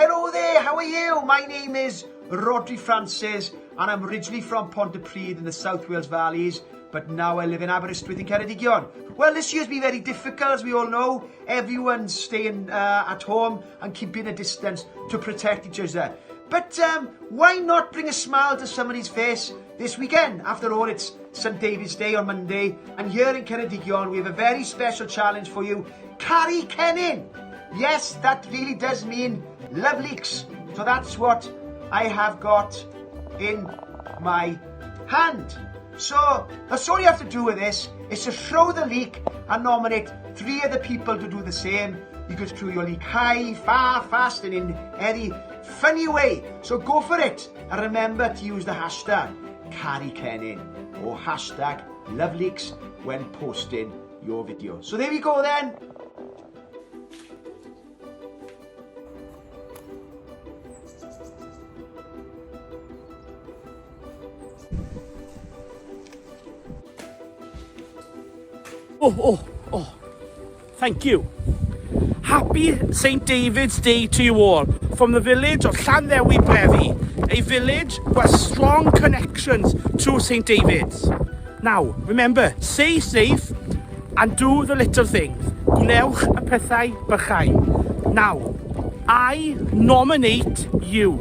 Hello there, how are you? My name is Rodri Francis and I'm originally from Pontypridd in the South Wales Valleys, but now I live in Aberystwyth in Ceredigion. Well, this year's been very difficult, as we all know. Everyone's staying at home and keeping a distance to protect each other. But why not bring a smile to somebody's face this weekend? After all, it's St David's Day on Monday, and here in Ceredigion we have a very special challenge for you. Carry Cennin! Yes, that really does mean love leaks. So that's what I have got in my hand. So that's all you have to do with this is to throw the leak and nominate 3 other people to do the same. You could throw your leak high, far, fast, and in any funny way. So go for it. And remember to use the hashtag CarryCennin or hashtag LoveLeaks when posting your video. So there we go then. Oh, thank you. Happy St David's Day to you all from the village of Llandewi Brefi, a village who has strong connections to St David's. Now, remember, stay safe and do the little things. Gwnewch y pethau bychain. Now, I nominate you.